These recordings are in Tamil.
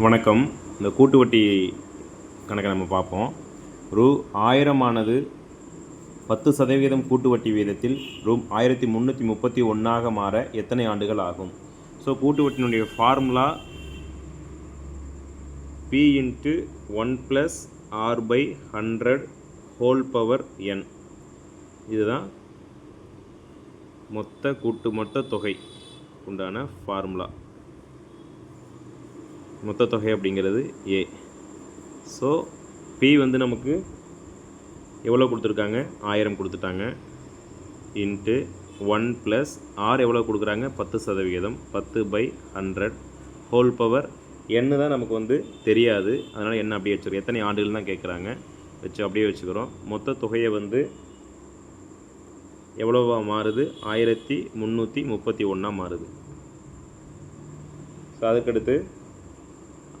வணக்கம். இந்த கூட்டு வட்டி கணக்கை நம்ம பார்ப்போம். ரூ. 1000 10% கூட்டு வட்டி வீதத்தில் ரூ. 1331 மாற எத்தனை ஆண்டுகள் ஆகும்? ஸோ கூட்டு வட்டியினுடைய formula P × 1 + R/100 whole power n. இதுதான் மொத்த தொகை உண்டான ஃபார்முலா. மொத்த தொகை அப்படிங்கிறது A. ஸோ P நமக்கு எவ்வளோ கொடுத்துருக்காங்க? 1000 கொடுத்துட்டாங்க. இன்ட்டு 1 + R எவ்வளோ கொடுக்குறாங்க? 10%. 10/100 ஹோல் பவர் n தான் நமக்கு தெரியாது. அதனால் என்ன அப்படியே வச்சுருக்கோம். எத்தனை ஆண்டுகள் தான் கேட்குறாங்க, வச்சு அப்படியே வச்சுக்கிறோம். மொத்த தொகையை எவ்வளோவா மாறுது? 1331 மாறுது. ஸோ அதுக்கடுத்து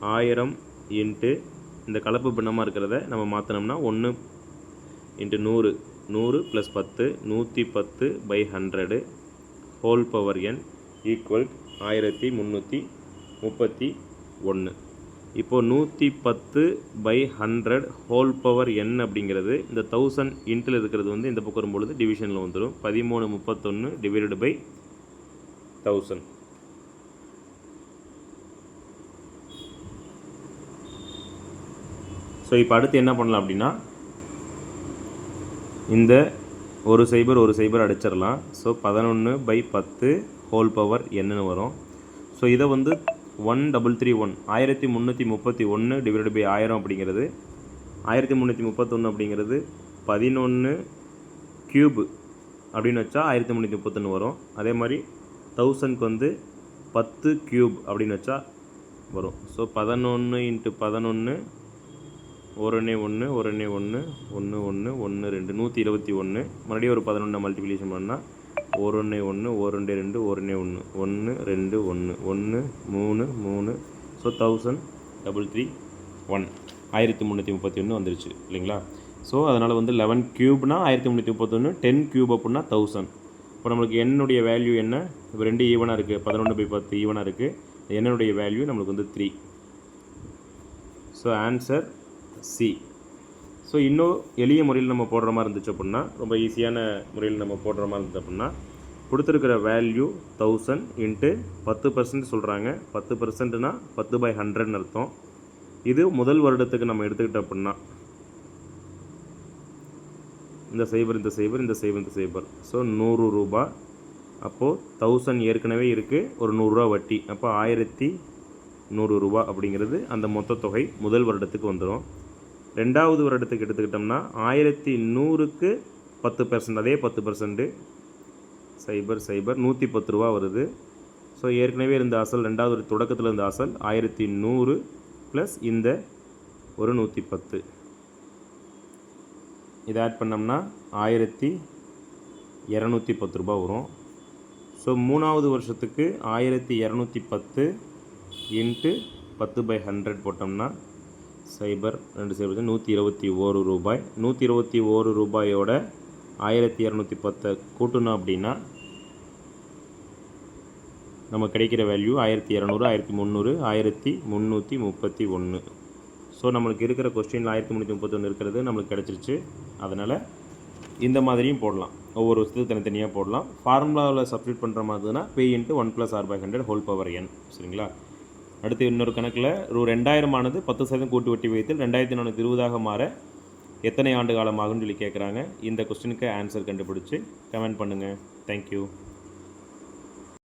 1000 இன்ட்டு இந்த கலப்பு பின்னமாக இருக்கிறத நம்ம மாற்றினோம்னா 1 × 100 100 + 10 110/100 ஹோல் பவர் n ஈக்குவல் 1331. இப்போது 110/100 ஹோல் பவர் n அப்படிங்கிறது இந்த 1000 இன்ட்டில் இருக்கிறது இந்த பக்கம் வரும்பொழுது டிவிஷனில் வந்துடும். 1331 / 1000. ஸோ இப்போ அடுத்து என்ன பண்ணலாம் அப்படின்னா, இந்த ஒரு சைபர் அடிச்சிடலாம். ஸோ 11/10 ஹோல் பவர் என்னன்னு வரும். ஸோ இதை 1331 1331 / 1000 அப்படிங்கிறது 1331 அப்படிங்கிறது 11 கியூப் அப்படின்னு வச்சா 1331 வரும். அதே மாதிரி 1000க்கு 10 கியூப் அப்படின்னு வச்சா வரும். ஸோ 11 × 11 1 1 1 1 1 1 1 2 121. மறுபடியும் ஒரு 11 மல்டிப்ளிகேஷன் பண்ணால் 1 1 1 1 2 1 1 1 2 1 1 3 3. ஸோ 1331 1331 வந்துருச்சு இல்லைங்களா? ஸோ அதனால் 11 கியூப்னா 1331, 10 கியூப் அப்படின்னா 1000. இப்போ நம்மளுக்கு என்னுடைய வேல்யூ என்ன? இப்போ 2 ஈவனாக இருக்குது, 11/10 ஈவனாக இருக்குது. என்னுடைய வேல்யூ நம்மளுக்கு 3. So answer C. ஸோ இன்னும் எளிய முறையில் நம்ம போடுற மாதிரி இருந்துச்சு அப்படின்னா, ரொம்ப ஈஸியான முறையில் நம்ம போடுற மாதிரி இருந்துச்சு அப்படின்னா, கொடுத்துருக்கிற வேல்யூ 1000 இன்ட்டு 10% சொல்கிறாங்க. 10%னா 10/100ன்னு அர்த்தம். இது முதல் வருடத்துக்கு நம்ம எடுத்துக்கிட்டோம் அப்படின்னா இந்த சைபர். ஸோ 100 ரூபா. அப்போது 1000 ஏற்கனவே இருக்குது, ஒரு 100 ரூபா வட்டி. அப்போ 1100 ரூபா அப்படிங்கிறது அந்த மொத்த தொகை முதல் வருடத்துக்கு வந்துடும். ரெண்டாவது வருடத்துக்கு எடுத்துக்கிட்டோம்னா 1100க்கு 10%, அதே 10%, 110 ரூபா வருது. ஸோ ஏற்கனவே இருந்த அசல், ரெண்டாவது தொடக்கத்தில் இருந்த அசல் 1100 ப்ளஸ் இந்த ஒரு 110. இதை ஆட் பண்ணோம்னா 1210 ரூபா வரும். ஸோ மூணாவது வருஷத்துக்கு 1210 இன்ட்டு 10/100 போட்டோம்னா 2 121 ரூபாய். 121 ரூபாயோட 1210 கூட்டணும் அப்படின்னா நம்ம கிடைக்கிற வேல்யூ 1200, 1300, 1331. ஸோ நம்மளுக்கு இருக்கிற கொஸ்டினில் 1331 இருக்கிறது நம்மளுக்கு கிடச்சிருச்சு. அதனால் இந்த மாதிரியும் போடலாம், ஒவ்வொரு வருஷத்துக்கு தனித்தனியாக போடலாம். ஃபார்முலாவில் சப்ஸ்டியூட் பண்ணுற மாதிரினா P × 1 + R/100 whole power n. சரிங்களா? அடுத்து இன்னொரு கணக்கில் ரூ. 2000 10% கூட்டு வட்டி விகிதத்தில் 2420 மாற எத்தனை ஆண்டு காலமாகும்னு சொல்லி கேட்குறாங்க. இந்த கொஸ்டினுக்கு ஆன்சர் கண்டுபிடிச்சி கமெண்ட் பண்ணுங்கள். தேங்க்யூ.